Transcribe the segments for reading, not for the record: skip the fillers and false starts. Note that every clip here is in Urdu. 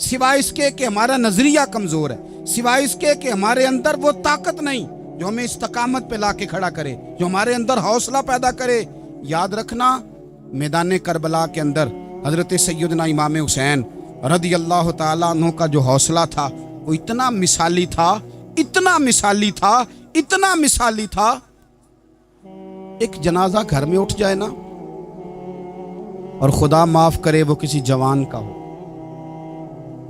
سوائے اس کے کہ ہمارا نظریہ کمزور ہے، سوائے اس کے کہ ہمارے اندر وہ طاقت نہیں جو ہمیں استقامت پہ لا کے کھڑا کرے، جو ہمارے اندر حوصلہ پیدا کرے۔ یاد رکھنا میدان کربلا کے اندر حضرت سیدنا امام حسین رضی اللہ تعالیٰ عنہ کا جو حوصلہ تھا وہ اتنا مثالی تھا، اتنا مثالی تھا، اتنا مثالی تھا۔ ایک جنازہ گھر میں اٹھ جائے نا، اور خدا معاف کرے وہ کسی جوان کا ہو،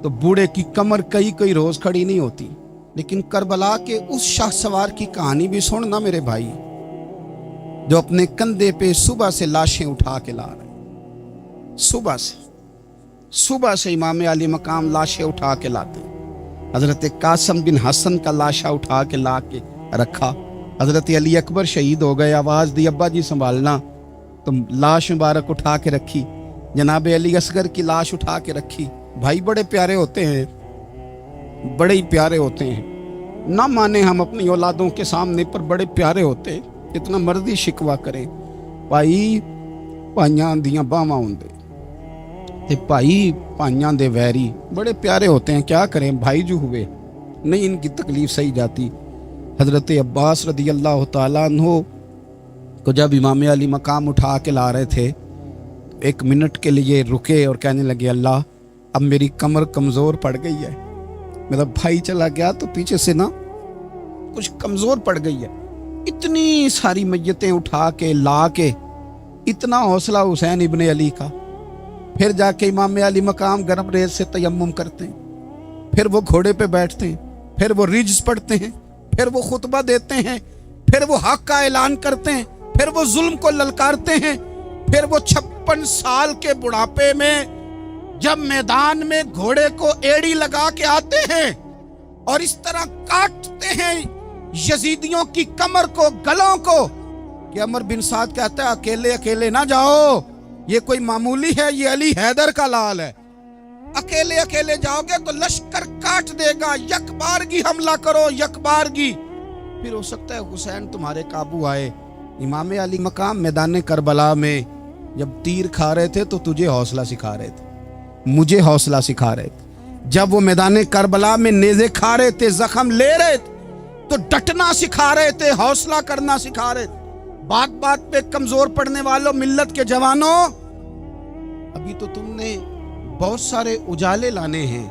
تو بوڑھے کی کمر کئی روز کھڑی نہیں ہوتی۔ لیکن کربلا کے اس شاہ سوار کی کہانی بھی سننا میرے بھائی، جو اپنے کندھے پہ صبح سے لاشیں اٹھا کے لا رہے، صبح سے امام علی مقام لاشیں اٹھا کے لاتے ہیں۔ حضرت قاسم بن حسن کا لاشا اٹھا کے لا کے رکھا، حضرت علی اکبر شہید ہو گئے، آواز دی ابا جی سنبھالنا، تو لاش مبارک اٹھا کے رکھی، جناب علی اصغر کی لاش اٹھا کے رکھی۔ بھائی بڑے پیارے ہوتے ہیں، بڑے ہی پیارے ہوتے ہیں، نہ مانیں ہم اپنی اولادوں کے سامنے، پر بڑے پیارے ہوتے ہیں، جتنا مرضی شکوہ کریں۔ بھائی پائیاں دیاں باواں ہوندے تے بھائی پائیاں دے ویری، بڑے پیارے ہوتے ہیں، کیا کریں بھائی جو ہوئے نہیں ان کی تکلیف صحیح جاتی۔ حضرت عباس رضی اللہ تعالیٰ عنہ کو جب امام علی مقام اٹھا کے لا رہے تھے، ایک منٹ کے لیے رکے اور کہنے لگے اللہ اب میری کمر کمزور پڑ گئی ہے، میرا بھائی چلا گیا تو پیچھے سے نا کچھ کمزور پڑ گئی ہے۔ اتنی ساری میتیں اٹھا کے لا کے، اتنا حوصلہ حسین ابن علی کا۔ پھر جا کے امام علی مقام گرم ریت سے تیمم کرتے ہیں، پھر وہ گھوڑے پہ بیٹھتے ہیں، پھر وہ رجز پڑھتے ہیں، پھر وہ خطبہ دیتے ہیں، پھر وہ حق کا اعلان کرتے ہیں، پھر وہ ظلم کو للکارتے ہیں، پھر وہ 56 سال کے بڑھاپے میں جب میدان میں گھوڑے کو ایڑی لگا کے آتے ہیں اور اس طرح کاٹتے ہیں یزیدیوں کی کمر کو، گلوں کو، کہ عمر بن سعد کہتا ہے اکیلے اکیلے نہ جاؤ، یہ کوئی معمولی ہے، یہ علی حیدر کا لال ہے، اکیلے اکیلے جاؤ گے تو لشکر کاٹ دے گا، یک بارگی حملہ کرو، یک بارگی، پھر ہو سکتا ہے حسین تمہارے قابو آئے۔ امام علی مقام میدان کربلا میں جب تیر کھا رہے تھے تو تجھے حوصلہ سکھا رہے تھے، مجھے حوصلہ سکھا رہے تھے۔ جب وہ میدان کربلا میں نیزے کھا رہے تھے، زخم لے رہے تھے، تو ڈٹنا سکھا رہے تھے، حوصلہ کرنا سکھا رہے تھے۔ بات بات پہ کمزور پڑنے والوں، ملت کے جوانوں، ابھی تو تم نے بہت سارے اجالے لانے ہیں،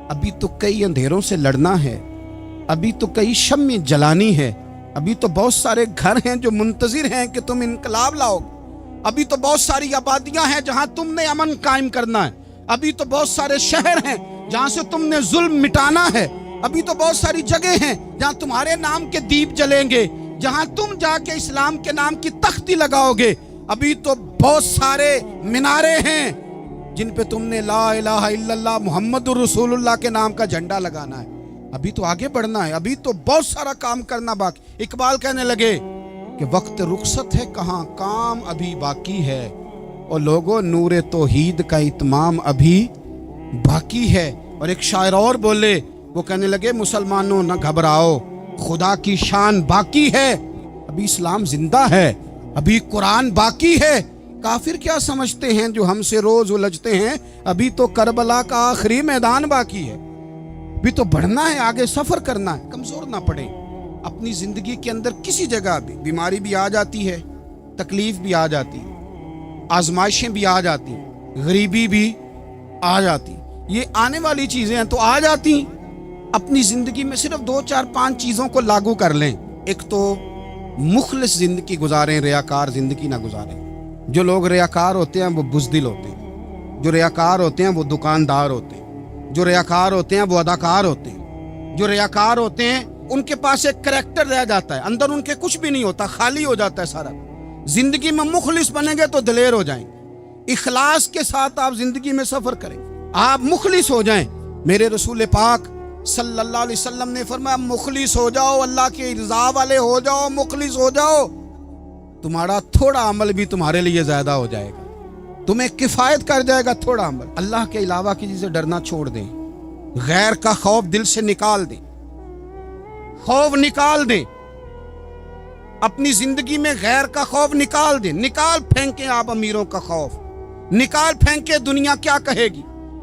ابھی تو کئی اندھیروں سے لڑنا ہے، ابھی تو کئی شمع جلانی ہے، ابھی تو بہت سارے گھر ہیں جو منتظر ہیں کہ تم انقلاب لاؤ، ابھی تو بہت ساری آبادیاں ہیں جہاں تم نے امن قائم کرنا ہے، ابھی تو بہت سارے شہر ہیں جہاں سے تم نے ظلم مٹانا ہے، ابھی تو بہت ساری جگہ ہیں جہاں تمہارے نام کے دیپ جلیں گے، جہاں تم جا کے اسلام کے نام کی تختی لگاؤ گے، ابھی تو بہت سارے مینارے ہیں جن پہ تم نے لا الہ الا اللہ محمد الرسول اللہ کے نام کا جھنڈا لگانا ہے، ابھی تو آگے بڑھنا ہے، ابھی تو بہت سارا کام کرنا باقی۔ اقبال کہنے لگے کہ وقت رخصت ہے کہاں، کام ابھی باقی ہے، اور لوگوں نور توحید کا اتمام ابھی باقی ہے۔ اور ایک شاعر اور بولے، وہ کہنے لگے مسلمانوں نہ گھبراؤ، خدا کی شان باقی ہے، ابھی اسلام زندہ ہے، ابھی قرآن باقی ہے۔ کافر کیا سمجھتے ہیں جو ہم سے روز الجھتے ہیں، ابھی تو کربلا کا آخری میدان باقی ہے، ابھی تو بڑھنا ہے، آگے سفر کرنا ہے۔ کمزور نہ پڑیں اپنی زندگی کے اندر، کسی جگہ بھی بیماری بھی آ جاتی ہے، تکلیف بھی آ جاتی ہے، آزمائشیں بھی آ جاتی ہیں، غریبی بھی آ جاتی، یہ آنے والی چیزیں ہیں تو آ جاتی۔ اپنی زندگی میں صرف 2 4 5 چیزوں کو لاگو کر لیں۔ ایک تو مخلص زندگی گزاریں، ریاکار زندگی نہ گزاریں۔ جو لوگ ریاکار ہوتے ہیں وہ بزدل ہوتے ہیں، جو ریاکار ہوتے ہیں وہ دکاندار ہوتے ہیں، جو ریاکار ہوتے ہیں وہ اداکار ہوتے ہیں، جو ریاکار ہوتے ہیں ان کے پاس ایک کریکٹر رہ جاتا ہے، اندر ان کے کچھ بھی نہیں ہوتا، خالی ہو جاتا ہے سارا۔ زندگی میں مخلص بنیں گے تو دلیر ہو جائیں گے، اخلاص کے ساتھ آپ زندگی میں سفر کریں، آپ مخلص ہو جائیں۔ میرے رسول پاک صلی اللہ علیہ وسلم نے فرمایا مخلص ہو جاؤ، اللہ کے رضا والے ہو جاؤ، مخلص ہو جاؤ، تمہارا تھوڑا عمل بھی تمہارے لیے زیادہ ہو جائے گا، تمہیں کفایت کر جائے گا تھوڑا عمل۔ اللہ کے علاوہ کسی سے ڈرنا چھوڑ دیں، غیر کا خوف دل سے نکال دیں، خوف نکال دیں، اپنی زندگی میں غیر کا خوف نکال دیں، نکال پھینکیں آپ امیروں کا خوف، نکال پھینکیں دنیا کیا کہے گی،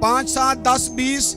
5, 7, 10, 20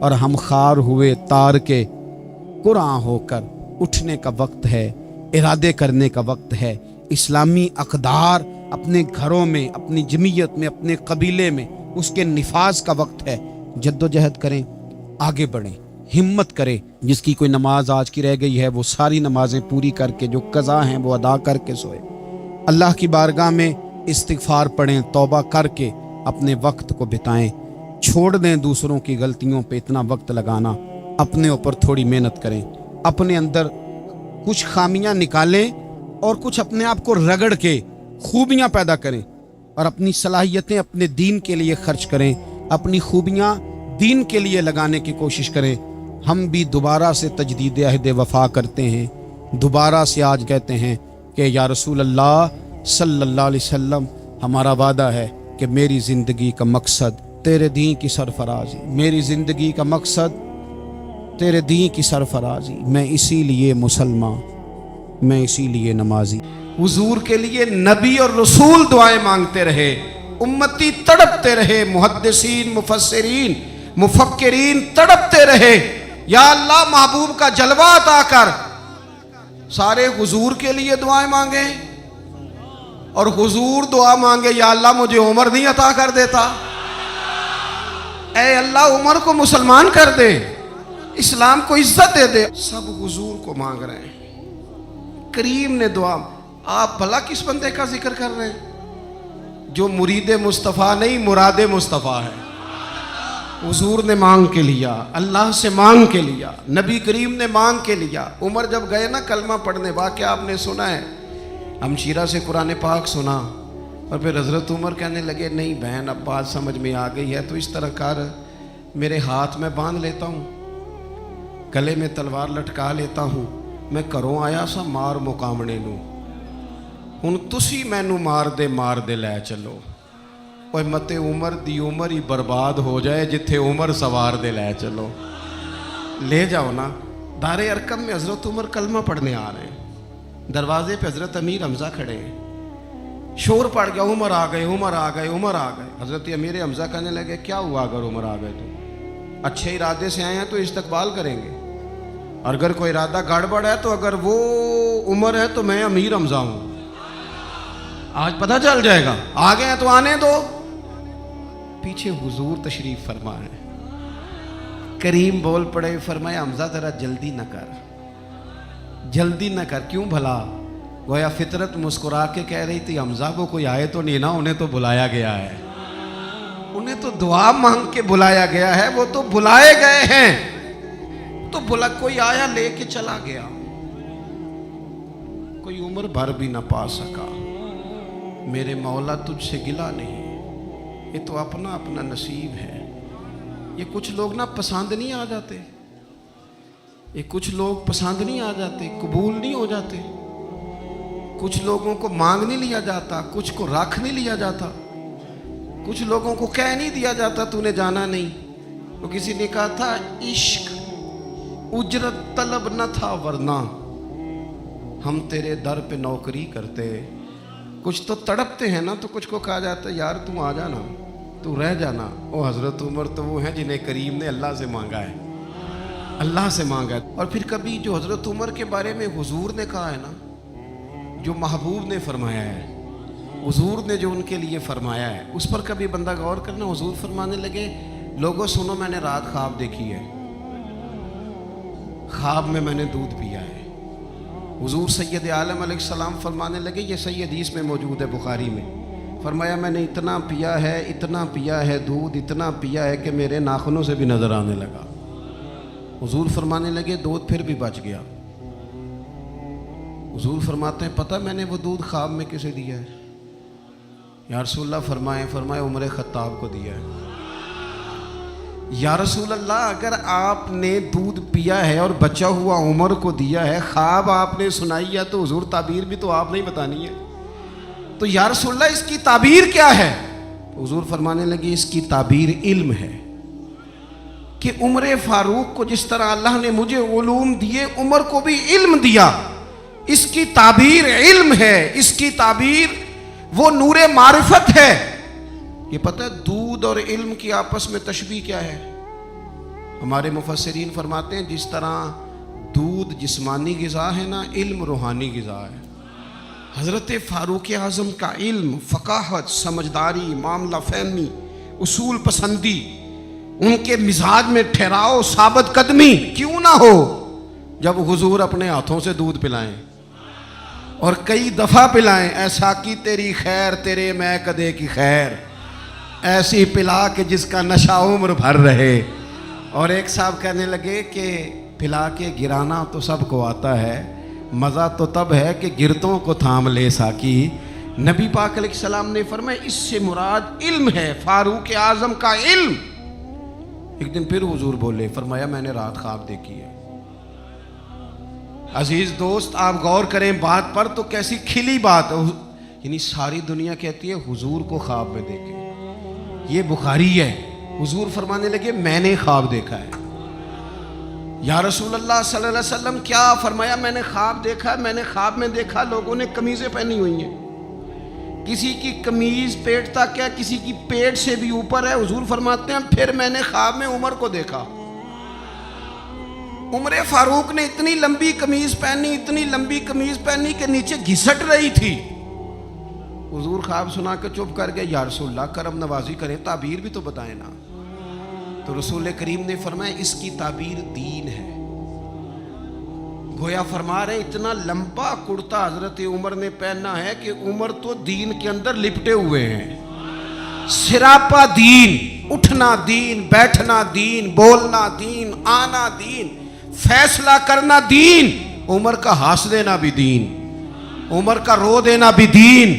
اور ہم خار ہوئے تار کے قرآن ہو کر اٹھنے کا وقت ہے، ارادے کرنے کا وقت ہے۔ اسلامی اقدار اپنے گھروں میں، اپنی جمعیت میں، اپنے قبیلے میں اس کے نفاذ کا وقت ہے۔ جد و جہد کریں، آگے بڑھیں، ہمت کریں۔ جس کی کوئی نماز آج کی رہ گئی ہے وہ ساری نمازیں پوری کر کے، جو قضا ہیں وہ ادا کر کے سوئے۔ اللہ کی بارگاہ میں استغفار پڑھیں، توبہ کر کے اپنے وقت کو بتائیں، چھوڑ دیں دوسروں کی غلطیوں پہ اتنا وقت لگانا، اپنے اوپر تھوڑی محنت کریں، اپنے اندر کچھ خامیاں نکالیں اور کچھ اپنے آپ کو رگڑ کے خوبیاں پیدا کریں، اور اپنی صلاحیتیں اپنے دین کے لیے خرچ کریں، اپنی خوبیاں دین کے لیے لگانے کی کوشش کریں۔ ہم بھی دوبارہ سے تجدید عہد وفا کرتے ہیں، دوبارہ سے آج کہتے ہیں کہ یا رسول اللہ صلی اللہ علیہ وسلم، ہمارا وعدہ ہے کہ میری زندگی کا مقصد تیرے دین کی سرفرازی، میری زندگی کا مقصد تیرے دین کی سرفرازی، میں اسی لیے مسلمان، میں اسی لیے نمازی۔ حضور کے لیے نبی اور رسول دعائیں مانگتے رہے، امتی تڑپتے رہے، محدثین، مفسرین، مفکرین تڑپتے رہے، یا اللہ محبوب کا جلوہ عطا کر۔ سارے حضور کے لیے دعائیں مانگیں اور حضور دعا مانگے یا اللہ مجھے عمر نہیں عطا کر دیتا، اے اللہ عمر کو مسلمان کر دے، اسلام کو عزت دے دے۔ سب حضور کو مانگ رہے ہیں۔ کریم نے دعا، آپ بھلا کس بندے کا ذکر کر رہے ہیں جو مرید مصطفیٰ نہیں مراد مصطفیٰ ہے؟ حضور نے مانگ کے لیا، اللہ سے مانگ کے لیا، نبی کریم نے مانگ کے لیا۔ عمر جب گئے نا کلمہ پڑھنے، واقعہ آپ نے سنا ہے، ہمشیرہ سے قرآن پاک سنا، اور پھر حضرت عمر کہنے لگے نہیں بہن اب بات سمجھ میں آ گئی ہے تو اس طرح کر، میرے ہاتھ میں باندھ لیتا ہوں، گلے میں تلوار لٹکا لیتا ہوں، میں کروں آیا سا مار مقامنے نو، ہن تسی مینو مار دے لے چلو، اوے مت عمر دی عمر ہی برباد ہو جائے جتھے عمر سوار دے لے چلو، لے جاؤ نا۔ دار ارقم میں حضرت عمر کلمہ پڑھنے آ رہے ہیں، دروازے پہ حضرت امیر حمزہ کھڑے ہیں، شور پڑ گیا عمر آ گئے عمر آ گئے عمر آ گئے۔ حضرت امیر حمزہ کہنے لگے کیا ہوا اگر عمر آ گئے تو اچھے ارادے سے آئے ہیں تو استقبال کریں گے، اور اگر کوئی ارادہ گڑبڑ ہے تو اگر وہ عمر ہے تو میں امیر حمزہ ہوں، آج پتہ چل جائے گا، آ گئے ہیں تو آنے دو۔ پیچھے حضور تشریف فرما ہے، کریم بول پڑے، فرمایا حمزہ ذرا جلدی نہ کر، جلدی نہ کر، کیوں بھلا؟ گویا فطرت مسکرا کے کہہ رہی تھی حمزہ وہ کوئی آئے تو نہیں نا، انہیں تو بلایا گیا ہے، انہیں تو دعا مانگ کے بلایا گیا ہے، وہ تو بلائے گئے ہیں، تو بلا کوئی آیا لے کے چلا گیا، کوئی عمر بھر بھی نہ پا سکا۔ میرے مولا تجھ سے گلا نہیں، یہ تو اپنا اپنا نصیب ہے۔ یہ کچھ لوگ نا پسند نہیں آ جاتے، یہ کچھ لوگ پسند نہیں آ جاتے، قبول نہیں ہو جاتے، کچھ لوگوں کو مانگ نہیں لیا جاتا، کچھ کو رکھ نہیں لیا جاتا، کچھ لوگوں کو کہہ نہیں دیا جاتا تو نے جانا نہیں۔ تو کسی نے کہا تھا عشق اجرت طلب نہ تھا ورنہ ہم تیرے در پہ نوکری کرتے۔ کچھ تو تڑپتے ہیں نا، تو کچھ کو کہا جاتا ہے یار تو آ جانا، تو رہ جانا۔ او حضرت عمر تو وہ ہیں جنہیں کریم نے اللہ سے مانگا ہے، اللہ سے مانگا ہے۔ اور پھر کبھی جو حضرت عمر کے بارے میں حضور نے کہا ہے نا، جو محبوب نے فرمایا ہے، حضور نے جو ان کے لیے فرمایا ہے، اس پر کبھی بندہ غور کرنا۔ حضور فرمانے لگے لوگوں سنو میں نے رات خواب دیکھی ہے، خواب میں نے دودھ پیا ہے۔ حضور سید عالم علیہ السلام فرمانے لگے، یہ صحیح حدیث میں موجود ہے بخاری میں، فرمایا میں نے اتنا پیا ہے دودھ، اتنا پیا ہے کہ میرے ناخنوں سے بھی نظر آنے لگا۔ حضور فرمانے لگے دودھ پھر بھی بچ گیا۔ حضور فرماتے ہیں پتہ میں نے وہ دودھ خواب میں کسے دیا ہے؟ یا رسول اللہ فرمائے عمر خطاب کو دیا ہے۔ یا رسول اللہ اگر آپ نے دودھ پیا ہے اور بچا ہوا عمر کو دیا ہے، خواب آپ نے سنائی ہے، تو حضور تعبیر بھی تو آپ نہیں بتانی ہے، تو یا رسول اللہ اس کی تعبیر کیا ہے؟ حضور فرمانے لگے اس کی تعبیر علم ہے، کہ عمر فاروق کو جس طرح اللہ نے مجھے علوم دیے، عمر کو بھی علم دیا، اس کی تعبیر علم ہے، اس کی تعبیر وہ نور معرفت ہے۔ یہ پتہ ہے دودھ اور علم کی آپس میں تشبیہ کیا ہے؟ ہمارے مفسرین فرماتے ہیں جس طرح دودھ جسمانی غذا ہے نا، علم روحانی غذا ہے۔ حضرت فاروق اعظم کا علم، فقاہت، سمجھداری، معاملہ فہمی، اصول پسندی، ان کے مزاج میں ٹھہراؤ، ثابت قدمی کیوں نہ ہو جب حضور اپنے ہاتھوں سے دودھ پلائیں اور کئی دفعہ پلائیں، ایسا کی تیری خیر تیرے میں کدے کی خیر، ایسی پلا کہ جس کا نشہ عمر بھر رہے۔ اور ایک صاحب کہنے لگے کہ پلا کے گرانا تو سب کو آتا ہے، مزہ تو تب ہے کہ گرتوں کو تھام لے ساکی۔ نبی پاک علیہ السلام نے فرمایا اس سے مراد علم ہے، فاروق اعظم کا علم۔ ایک دن پھر حضور بولے، فرمایا میں نے رات خواب دیکھی ہے۔ عزیز دوست آپ غور کریں بات پر، تو کیسی کھلی بات ہے، یعنی ساری دنیا کہتی ہے حضور کو خواب میں دیکھے، یہ بخاری ہے۔ حضور فرمانے لگے میں نے خواب دیکھا ہے۔ یا رسول اللہ صلی اللہ علیہ وسلم کیا؟ فرمایا میں نے خواب دیکھا ہے، میں نے خواب میں دیکھا لوگوں نے قمیضیں پہنی ہوئی ہیں، کسی کی قمیض پیٹ تک ہے، کسی کی پیٹ سے بھی اوپر ہے۔ حضور فرماتے ہیں پھر میں نے خواب میں عمر کو دیکھا، عمر فاروق نے اتنی لمبی قمیض پہنی، اتنی لمبی قمیض پہنی کہ نیچے گھسٹ رہی تھی۔ حضور خواب سنا کے چپ کر گئے، یا رسول اللہ کرم نوازی کریں، تعبیر بھی تو بتائیں نا۔ تو رسول کریم نے فرمایا اس کی تعبیر دین ہے۔ گویا فرما رہے اتنا لمبا کرتا حضرت عمر نے پہنا ہے کہ عمر تو دین کے اندر لپٹے ہوئے ہیں، سراپا دین، اٹھنا دین، بیٹھنا دین، بولنا دین، آنا دین، فیصلہ کرنا دین۔ عمر کا ہنس دینا بھی دین، عمر کا رو دینا بھی دین،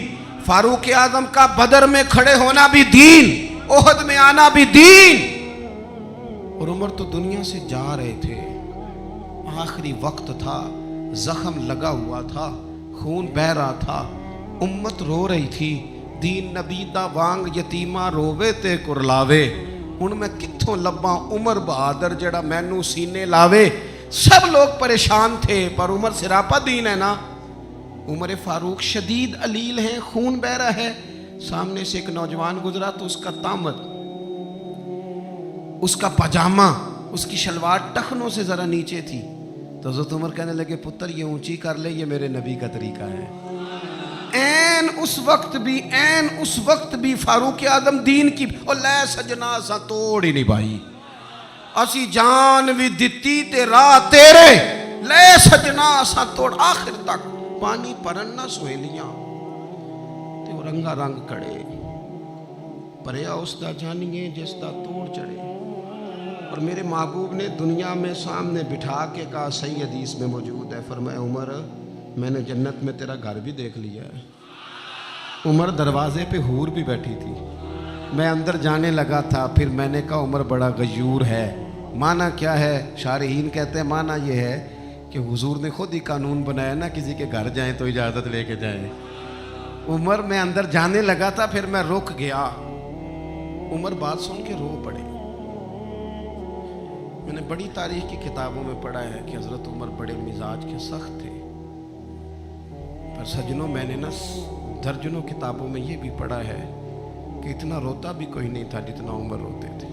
فاروق اعظم کا بدر میں کھڑے ہونا بھی دین، احد میں آنا بھی دین۔ اور عمر تو دنیا سے جا رہے تھے، آخری وقت تھا، زخم لگا ہوا تھا، خون بہ رہا تھا، امت رو رہی تھی۔ دین نبی دا وانگ یتیمہ رووے تے کرلاوے، ان میں کتھوں لباں عمر بہادر جڑا مینوں سینے لاوے۔ سب لوگ پریشان تھے، پر عمر سراپا دین ہے نا۔ عمر فاروق شدید علیل ہیں، خون بہ رہا ہے، سامنے سے ایک نوجوان گزرا تو اس کا دامن، اس کا پاجامہ، اس کی شلوار ٹخنوں سے ذرا نیچے تھی۔ تو حضرت عمر کہنے لگے پتر یہ اونچی کر لے، یہ میرے نبی کا طریقہ ہے۔ این اس وقت بھی فاروق اعظم دین کی اور لے سجنا سا توڑ ہی نہیں بھائی، اسی جان بھی دتی تے راہ تیرے، لے سجنا سا توڑ، آخر تک پانی پرن نہ سہیلیاں تے وہ رنگا رنگ کڑے، پریا اس دا جانیے جس دا توڑ چڑھے۔ اور میرے محبوب نے دنیا میں سامنے بٹھا کے کہا، صحیح حدیث میں موجود ہے، فرمایا عمر میں نے جنت میں تیرا گھر بھی دیکھ لیا ہے۔ عمر دروازے پہ حور بھی بیٹھی تھی، میں اندر جانے لگا تھا، پھر میں نے کہا عمر بڑا غیور ہے۔ معنی کیا ہے؟ شارحین کہتے ہیں معنی یہ ہے کہ حضور نے خود ہی قانون بنایا نا، کسی کے گھر جائیں تو اجازت لے کے جائیں۔ عمر میں اندر جانے لگا تھا، پھر میں رک گیا۔ عمر بات سن کے رو پڑے۔ میں نے بڑی تاریخ کی کتابوں میں پڑھا ہے کہ حضرت عمر بڑے مزاج کے سخت تھے، پر سجنوں میں نے نا درجنوں کتابوں میں یہ بھی پڑھا ہے کہ اتنا روتا بھی کوئی نہیں تھا جتنا عمر روتے تھے۔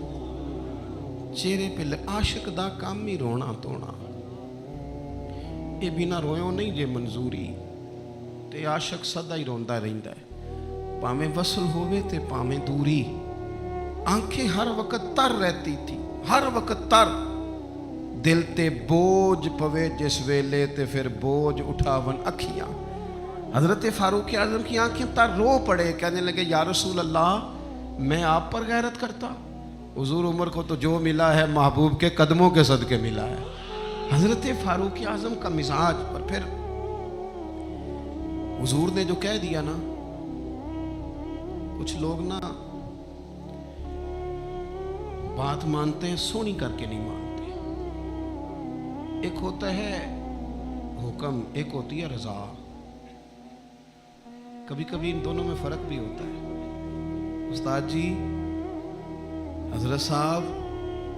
چہرے پہ عاشق دا کام ہی رونا تونا، یہ بنا رویوں نہیں جے منظوری، تے عاشق سدا ہی روندا رہندا ہے، پاویں وصل ہووے تے پاویں دوری۔ آنکھیں ہر وقت تر رہتی تھی، ہر وقت تر، دل تے بوجھ پوے جس ویلے تے پھر بوجھ اٹھاون اکھیاں۔ حضرت فاروق اعظم کی آنکھیں تر، رو پڑے، کہنے لگے یا رسول اللہ میں آپ پر غیرت کرتا؟ حضور عمر کو تو جو ملا ہے محبوب کے قدموں کے صدقے ملا ہے۔ حضرت فاروق اعظم کا مزاج پر پھر حضور نے جو کہہ دیا نا، کچھ لوگ نا بات مانتے ہیں سونی کر کے نہیں مانتے۔ ایک ہوتا ہے حکم، ایک ہوتی ہے رضا۔ کبھی کبھی ان دونوں میں فرق بھی ہوتا ہے۔ استاد جی، حضرت صاحب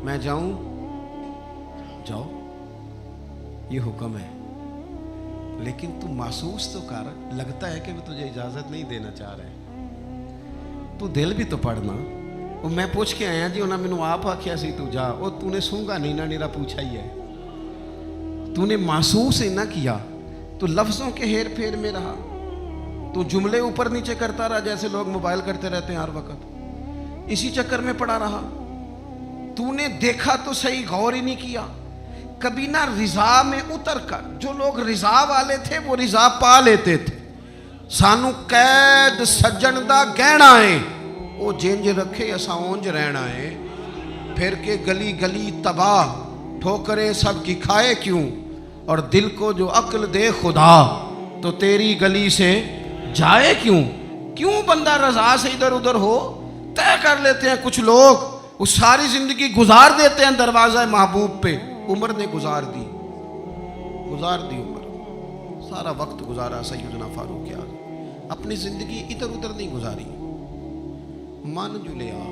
میں جاؤں؟ جاؤ، یہ حکم ہے، لیکن تم محسوس تو کر، لگتا ہے کہ وہ تجھے اجازت نہیں دینا چاہ رہے، تو دل بھی تو پڑھنا۔ وہ میں پوچھ کے آیا جی انہوں نے مینوں آپ آکھیا سی تو جا، وہ تو نے سونگا نہیں نہ نیرا پوچھا ہی ہے، تو نے محسوس ہی نہ کیا، تو لفظوں کے ہیر پھیر میں رہا، تو جملے اوپر نیچے کرتا رہا جیسے لوگ موبائل کرتے رہتے ہیں ہر وقت، اسی چکر میں پڑا رہا۔ تو نے دیکھا تو صحیح، غور ہی نہیں کیا کبھی نہ رضا میں اتر کر۔ جو لوگ رضا والے تھے وہ رضا پا لیتے تھے۔ سانو قید سجن دا گہنا ہے، وہ جنج رکھے اسا اونج رہنا ہے، پھر کے گلی گلی تباہ، ٹھوکریں سب کی کھائے کیوں، اور دل کو جو عقل دے خدا تو تیری گلی سے جائے کیوں۔ کیوں بندہ رضا سے ادھر ادھر ہو؟ طے کر لیتے ہیں کچھ لوگ، وہ ساری زندگی گزار دیتے ہیں دروازہ محبوب پہ۔ عمر نے گزار دی عمر، سارا وقت گزارا سیدنا فاروق اعظم، اپنی زندگی ادھر ادھر نہیں گزاری، من جو لیا،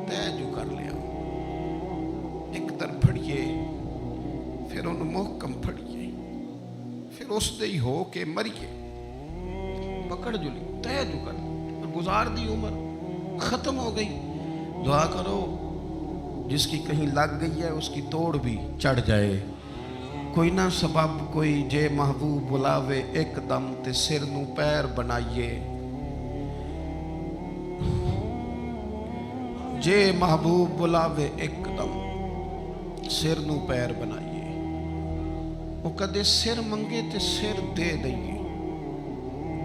طے جو کر لیا، ایک در پھڑیے پھر ان محکم پھڑیے، پھر اس دے ہو کے مریے، پکڑ جو لی، طے جو کر گزار دی عمر، ختم ہو گئی۔ دعا کرو جس کی کہیں لگ گئی ہے اس کی توڑ بھی چڑھ جائے۔ کوئی نہ سبب کوئی جے محبوب بلاوے ایک دم تے سر نو پیر بنائیے، جے محبوب بلاوے ایک دم سر نو پیر بنائیے، وہ کدے سر منگے تے سر دے دئیے،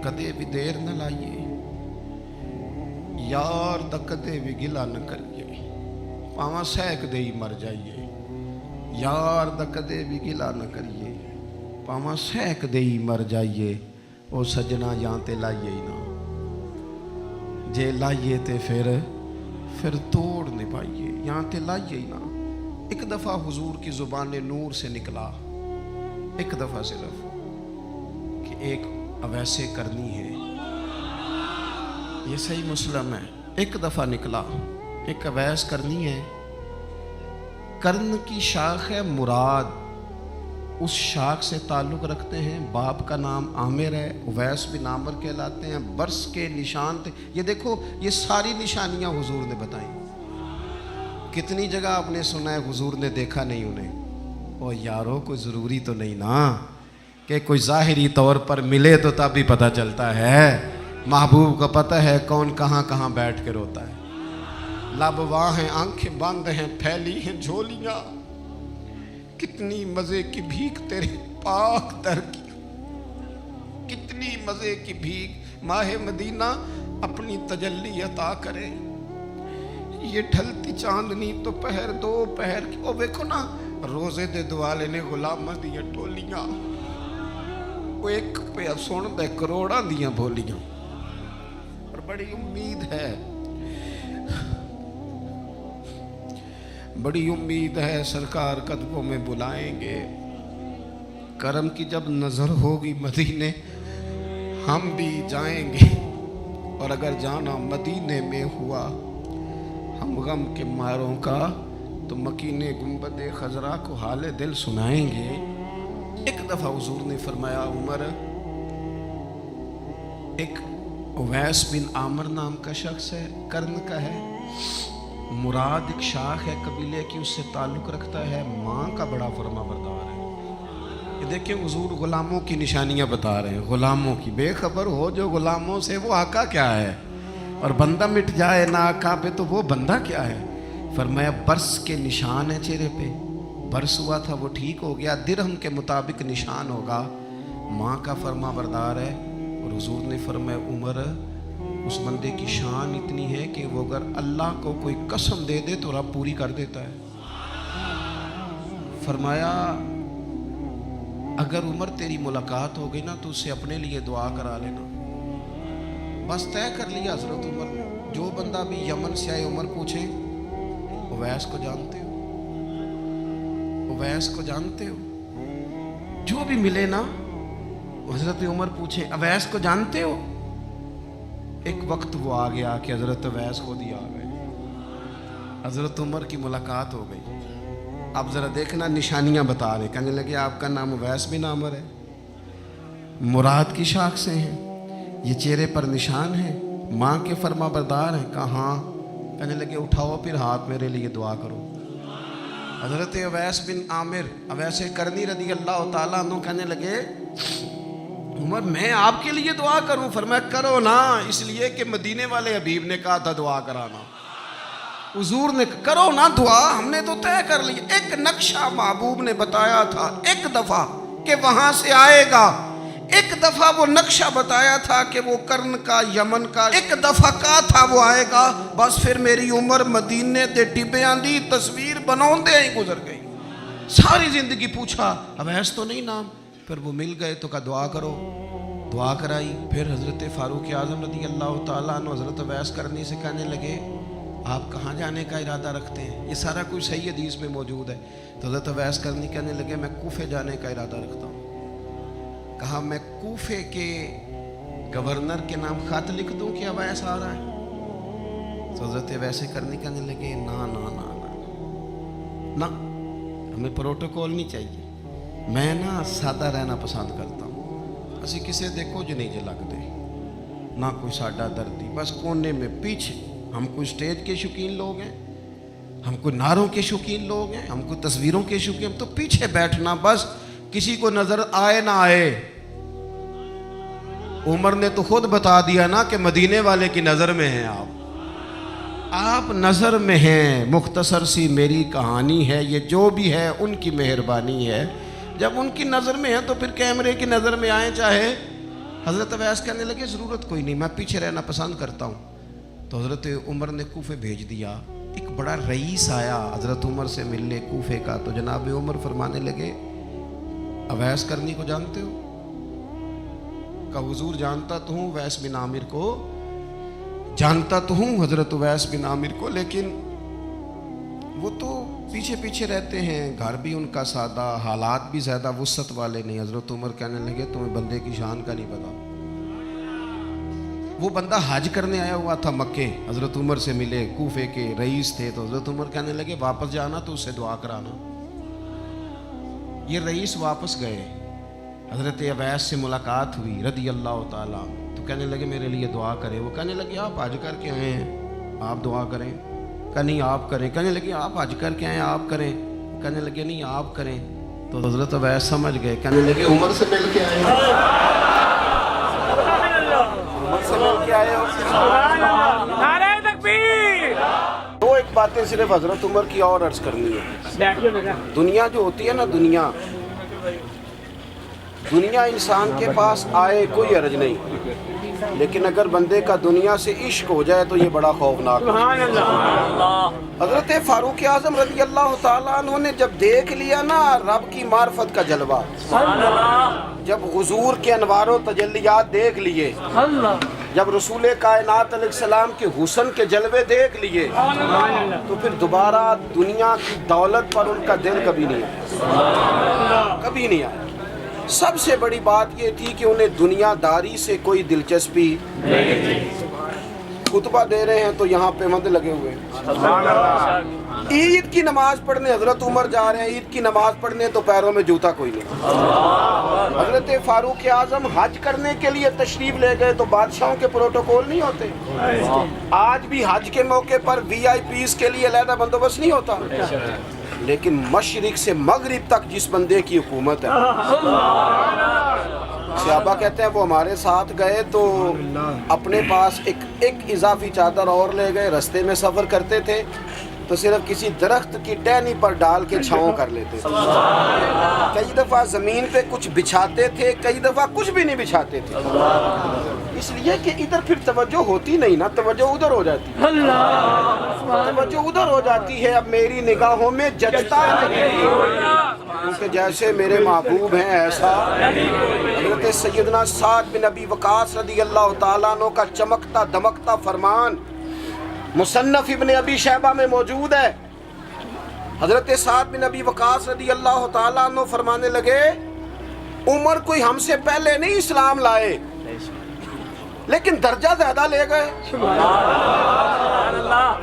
کدے بھی دیر نہ لائیے، یار دا کدے بھی گلا نہ کریے، پاواں سہک دے ہی مر جائیے، یار دا کدے بھی گلا نہ کریے، پاواں سہک دے ہی مر جائیے، او سجنا یہاں تے لائیے ہی نہ، جے لائیے تے پھر توڑ نہیں پائیے، یہاں تے لائیے ہی نہ۔ ایک دفعہ حضور کی زبان نور سے نکلا، ایک دفعہ صرف، کہ ایک اویسے کرنی ہے، یہ صحیح مسلم ہے، ایک دفعہ نکلا، ایک اویس کرنی ہے۔ کرن کی شاخ ہے مراد، اس شاخ سے تعلق رکھتے ہیں، باپ کا نام عامر ہے، اویس بن عامر کہلاتے ہیں، برس کے نشان تھے۔ یہ دیکھو یہ ساری نشانیاں حضور نے بتائیں، کتنی جگہ آپ نے سنا ہے حضور نے دیکھا نہیں انہیں۔ او یارو کوئی ضروری تو نہیں نا کہ کوئی ظاہری طور پر ملے تو تب بھی پتہ چلتا ہے، محبوب کو پتہ ہے کون کہاں کہاں بیٹھ کے روتا ہے۔ لب واں ہیں، آنکھیں بند ہیں، پھیلی ہیں جھولیاں، کتنی مزے کی بھیک تیرے پاک در کی، کتنی مزے کی بھیک ماہ مدینہ اپنی تجلی عطا کرے۔ یہ ڈھلتی چاندنی تو پہر دو پہر کی، او دیکھو نا روزے دے دوالے نے غلامہ دیاں ٹولیاں، وہ ایک پہ سن دے کروڑاں دیاں بولیاں، اور بڑی امید ہے، بڑی امید ہے سرکار قدموں میں بلائیں گے۔ کرم کی جب نظر ہوگی مدینے ہم بھی جائیں گے، اور اگر جانا مدینے میں ہوا ہم غم کے ماروں کا تو مکینے گنبد خضرا کو حال دل سنائیں گے۔ ایک دفعہ حضور نے فرمایا عمر، ایک اویس بن عامر نام کا شخص ہے، کرن کا ہے، مراد ایک شاخ ہے قبیلے کی، اس سے تعلق رکھتا ہے، ماں کا بڑا فرما بردار ہے۔ یہ دیکھیں حضور غلاموں کی نشانیاں بتا رہے ہیں، غلاموں کی، بے خبر ہو جو غلاموں سے وہ آقا کیا ہے، اور بندہ مٹ جائے نہ آقا پہ تو وہ بندہ کیا ہے۔ فرمایا برس کے نشان ہے چہرے پہ، برس ہوا تھا وہ ٹھیک ہو گیا، درہم کے مطابق نشان ہوگا، ماں کا فرما بردار ہے۔ اور حضور نے فرمایا عمر، اس بندے کی شان اتنی ہے کہ وہ اگر اللہ کو کوئی قسم دے دے تو رب پوری کر دیتا ہے۔ فرمایا اگر عمر تیری ملاقات ہو گئی نا تو اس سے اپنے لیے دعا کرا لینا۔ بس طے کر لیا حضرت عمر نے، جو بندہ بھی یمن سے آئے عمر پوچھے اویس کو جانتے ہو، اویس کو جانتے ہو، جو بھی ملے نا حضرت عمر پوچھے اویس کو جانتے ہو۔ ایک وقت وہ آ گیا کہ حضرت اویس خود ہی آ گئے، حضرت عمر کی ملاقات ہو گئی۔ اب ذرا دیکھنا نشانیاں بتا رہے، کہنے لگے آپ کا نام اویس بن عامر ہے، مراد کی شاخ سے ہیں، یہ چہرے پر نشان ہے، ماں کے فرما بردار ہیں۔ کہاں؟ کہنے لگے اٹھاؤ پھر ہاتھ میرے لیے دعا کرو. حضرت اویس بن عامر اویس کرنی رضی اللہ تعالیٰ عنہ کہنے لگے عمر میں آپ کے لیے دعا کروں؟ فرمایا کرو نا، اس لیے کہ مدینے والے حبیب نے کہا تھا دعا کرانا. حضور نے کرو نا دعا، ہم نے تو طے کر لی. ایک نقشہ محبوب نے بتایا تھا ایک دفعہ کہ وہاں سے آئے گا، ایک دفعہ وہ نقشہ بتایا تھا کہ وہ کرن کا یمن کا، ایک دفعہ کہا تھا وہ آئے گا. بس پھر میری عمر مدینے دے ٹبیاں دی تصویر بناؤندے ہی گزر گئی. ساری زندگی پوچھا اویس تو نہیں نام، پھر وہ مل گئے تو کہا دعا کرو. دعا کرائی. پھر حضرت فاروق اعظم رضی اللہ تعالیٰ عنہ حضرت اویس کرنی سے کہنے لگے آپ کہاں جانے کا ارادہ رکھتے ہیں؟ یہ سارا کچھ صحیح حدیث میں موجود ہے. تو حضرت اویس کرنی کہنے لگے میں کوفے جانے کا ارادہ رکھتا ہوں. کہا میں کوفے کے گورنر کے نام خط لکھ دوں کہ اویس آ رہا ہے؟ تو حضرت اویس کرنی کہنے لگے نا نا نا نا نا، ہمیں پروٹوکول نہیں چاہیے، میں نا سادہ رہنا پسند کرتا ہوں. اسی کسے دے کچھ نہیں جے لگ دے، نہ کوئی ساڈا دردی، بس کونے میں پیچھے. ہم کوئی سٹیج کے شوقین لوگ ہیں، ہم کوئی نعروں کے شوقین لوگ ہیں، ہم کوئی تصویروں کے شوقین، ہم تو پیچھے بیٹھنا بس، کسی کو نظر آئے نہ آئے. عمر نے تو خود بتا دیا نا کہ مدینے والے کی نظر میں ہیں آپ نظر میں ہیں. مختصر سی میری کہانی ہے، یہ جو بھی ہے ان کی مہربانی ہے. جب ان کی نظر میں ہے تو پھر کیمرے کی نظر میں آئیں چاہے. حضرت اویس کہنے لگے ضرورت کوئی نہیں، میں پیچھے رہنا پسند کرتا ہوں. تو حضرت عمر نے کوفے بھیج دیا. ایک بڑا رئیس آیا حضرت عمر سے ملنے کوفے کا. تو جناب عمر فرمانے لگے اویس کرنی کو جانتے ہو؟ کہ حضور جانتا تو ہوں، اویس بن عامر کو جانتا تو ہوں، حضرت اویس بن عامر کو، لیکن وہ تو پیچھے پیچھے رہتے ہیں، گھر بھی ان کا سادہ، حالات بھی زیادہ وسعت والے نہیں. حضرت عمر کہنے لگے تمہیں بندے کی شان کا نہیں پتا. وہ بندہ حج کرنے آیا ہوا تھا مکے، حضرت عمر سے ملے، کوفے کے رئیس تھے. تو حضرت عمر کہنے لگے واپس جانا تو اس سے دعا کرانا. یہ رئیس واپس گئے، حضرت اویس سے ملاقات ہوئی رضی اللہ تعالیٰ. تو کہنے لگے میرے لیے دعا کریں. وہ کہنے لگے آپ حج کر کے آئے ہیں، آپ دعا کریں. کہ نہیں آپ کریں. کہنے لگے آپ حج کر کے آئے ہیں، آپ کریں. کہنے لگے نہیں آپ کریں. تو حضرت اویس سمجھ گئے، کہنے لگے عمر سے مل کے آئے ہیں، نعرہ تکبیر. دو ایک باتیں صرف حضرت عمر کی اور عرض کرنی ہے. دنیا جو ہوتی ہے نا، دنیا انسان کے پاس آئے کوئی عرض نہیں، لیکن اگر بندے کا دنیا سے عشق ہو جائے تو یہ بڑا خوفناک ہے. حضرت فاروق اعظم رضی اللہ تعالیٰ عنہ نے جب دیکھ لیا نا رب کی معرفت کا جلوہ، جب حضور کے انوار و تجلیات دیکھ لیے، جب رسول کائنات علیہ السلام کے حسن کے جلوے دیکھ لیے، تو پھر دوبارہ دنیا کی دولت پر ان کا دل کبھی نہیں آیا، کبھی نہیں آیا. سب سے بڑی بات یہ تھی کہ انہیں دنیا داری سے کوئی دلچسپی نہیں. خطبہ دے رہے ہیں تو یہاں پہ مند لگے ہوئے ہیں. عید کی نماز پڑھنے حضرت عمر جا رہے ہیں، عید کی نماز پڑھنے تو پیروں میں جوتا کوئی نہیں. حضرت فاروق اعظم حج کرنے کے لیے تشریف لے گئے تو بادشاہوں کے پروٹوکول نہیں ہوتے. آج بھی حج کے موقع پر وی آئی پیز کے لیے علیحدہ بندوبست نہیں ہوتا، لیکن مشرق سے مغرب تک جس بندے کی حکومت ہے، صحابہ کہتے ہیں وہ ہمارے ساتھ گئے تو اپنے پاس ایک اضافی چادر اور لے گئے. رستے میں سفر کرتے تھے تو صرف کسی درخت کی ٹہنی پر ڈال کے چھاؤں کر لیتے تھے. کئی دفعہ زمین پہ کچھ بچھاتے تھے، کئی دفعہ کچھ بھی نہیں بچھاتے تھے، اس لیے کہ ادھر پھر توجہ ہوتی نہیں نا، توجہ ادھر ہو جاتی ہے، توجہ ادھر ہو جاتی ہے. اب میری نگاہوں میں جچتا نہیں، کیونکہ جیسے میرے محبوب ہیں ایسا. حضرت سیدنا سعد بن ابی وقاص رضی اللہ تعالیٰ عنہ کا چمکتا دمکتا فرمان مصنف ابن ابی شیبہ میں موجود ہے. حضرت سعد بن ابی وقاص رضی اللہ تعالیٰ عنہ فرمانے لگے عمر کوئی ہم سے پہلے نہیں اسلام لائے، لیکن درجہ زیادہ لے گئے.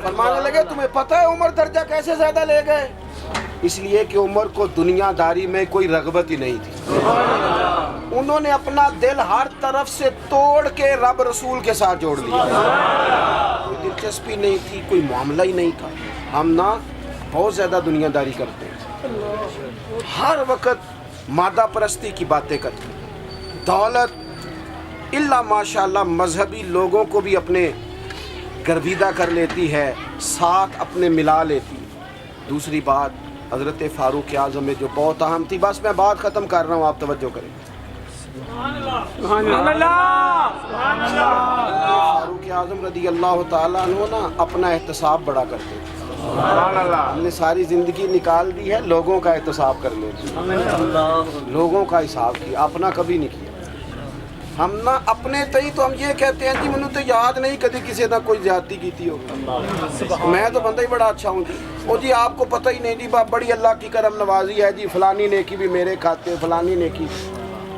فرمانے لگے تمہیں پتہ ہے عمر درجہ کیسے زیادہ لے گئے؟ اس لیے کہ عمر کو دنیا داری میں کوئی رغبت ہی نہیں تھی. انہوں نے اپنا دل ہر طرف سے توڑ کے رب رسول کے ساتھ جوڑ لیا. دلچسپی نہیں تھی, کوئی معاملہ ہی نہیں تھا. ہم نا بہت زیادہ دنیا داری کرتے ہیں, ہر وقت مادہ پرستی کی باتیں کرتے ہیں. دولت الا ماشاء اللہ مذہبی لوگوں کو بھی اپنے گرویدہ کر لیتی ہے, ساتھ اپنے ملا لیتی. دوسری بات حضرت فاروق اعظم میں جو بہت اہم تھی, بس میں بات ختم کر رہا ہوں, آپ توجہ کریں. سبحان اللہ سبحان اللہ. فاروق اعظم رضی اللہ تعالیٰ عنہ نا اپنا احتساب بڑا کرتے ہیں. سبحان اللہ. ہم نے ساری زندگی نکال دی ہے لوگوں کا احتساب کرنے کی, لوگوں کا حساب کیا, اپنا کبھی نہیں کیا. ہم نا اپنے تئی تو ہم یہ کہتے ہیں جی منو تو یاد نہیں کدی کسی نے کوئی زیادتی کی تھی ہوگی, میں تو بندہ ہی بڑا اچھا ہوں جی. وہ جی آپ کو پتہ ہی نہیں جی, بڑی اللہ کی کرم نوازی ہے جی, فلانی نیکی بھی میرے کھاتے, فلانی نیکی.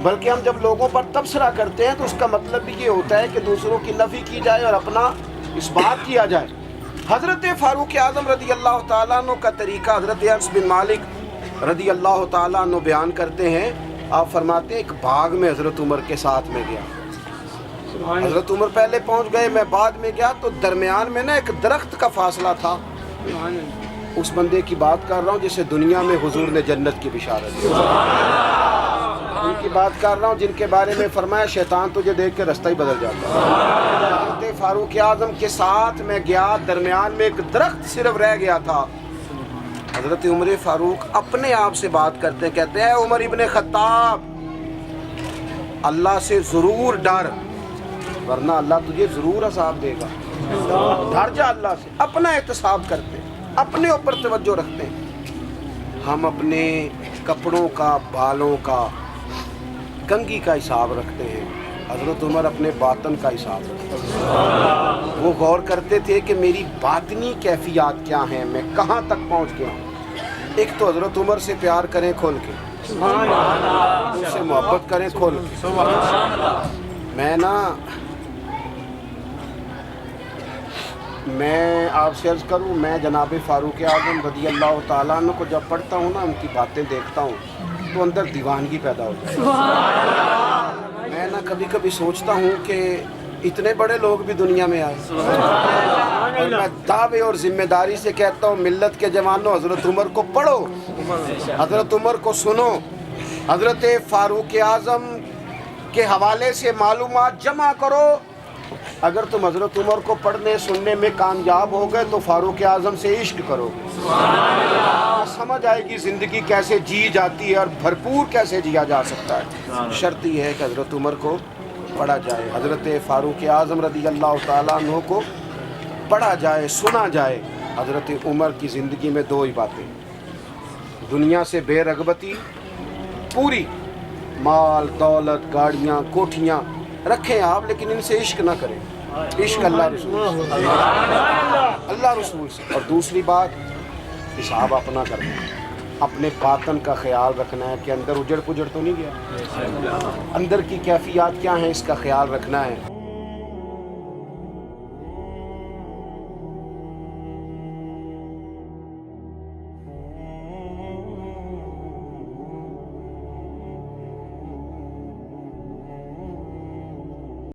بلکہ ہم جب لوگوں پر تبصرہ کرتے ہیں تو اس کا مطلب بھی یہ ہوتا ہے کہ دوسروں کی نفی کی جائے اور اپنا اس بات کیا جائے. حضرت فاروق اعظم رضی اللہ تعالیٰ عنہ کا طریقہ حضرت انس بن مالک رضی اللہ تعالیٰ عنہ بیان کرتے ہیں. آپ فرماتے ہیں ایک باغ میں حضرت عمر کے ساتھ میں گیا. حضرت عمر پہلے پہنچ گئے, میں بعد میں گیا, تو درمیان میں نا ایک درخت کا فاصلہ تھا. اس بندے کی بات کر رہا ہوں جسے دنیا میں حضور نے جنت کی بشارت دی. ان کی بات کر رہا ہوں جن کے بارے میں فرمایا شیطان تجھے دیکھ کے رستہ ہی بدل جاتا ہے. حضرت فاروق اعظم کے ساتھ میں گیا, درمیان میں ایک درخت صرف رہ گیا تھا. حضرت عمر فاروق اپنے آپ سے بات کرتے ہیں, کہتے ہیں عمر ابن خطاب اللہ سے ضرور ڈر, ورنہ اللہ تجھے ضرور عذاب دے گا. ڈر جا اللہ سے. اپنا احتساب کرتے ہیں, اپنے اوپر توجہ رکھتے ہیں. ہم اپنے کپڑوں کا, بالوں کا, کنگھی کا حساب رکھتے ہیں. حضرت عمر اپنے باطن کا حساب رکھتے ہیں. وہ غور کرتے تھے کہ میری باطنی کیفیات کیا ہیں, میں کہاں تک پہنچ گیا ہوں. ایک تو حضرت عمر سے پیار کریں کھول کے, ان سے محبت کریں کھول کے. میں آپ سے عرض کروں, میں جناب فاروق اعظم رضی اللہ تعالیٰ عنہ کو جب پڑھتا ہوں نا, ان کی باتیں دیکھتا ہوں تو اندر دیوانگی پیدا ہو جاتی ہے. میں نا کبھی کبھی سوچتا ہوں کہ اتنے بڑے لوگ بھی دنیا میں آئے, اور میں دعوے اور ذمہ داری سے کہتا ہوں ملت کے جوانوں, حضرت عمر کو پڑھو, حضرت عمر کو سنو, حضرت فاروق اعظم کے حوالے سے معلومات جمع کرو. اگر تم حضرت عمر کو پڑھنے سننے میں کامیاب ہو گئے تو فاروق اعظم سے عشق کرو, سمجھ آئے گی زندگی کیسے جی جاتی ہے اور بھرپور کیسے جیا جا سکتا ہے. شرط یہ ہے کہ حضرت عمر کو پڑھا جائے, حضرت فاروق اعظم رضی اللہ تعالیٰ عنہ کو پڑھا جائے, سنا جائے. حضرت عمر کی زندگی میں دو ہی باتیں, دنیا سے بے رغبتی پوری, مال دولت گاڑیاں کوٹھیاں رکھیں آپ, لیکن ان سے عشق نہ کریں. عشق اللہ رسول سے, اللہ رسول سے. اور دوسری بات حساب اپنا کرنا ہے, اپنے باطن کا خیال رکھنا ہے کہ اندر اجڑ پجڑ تو نہیں گیا, اندر کی کیفیات کیا ہیں اس کا خیال رکھنا ہے.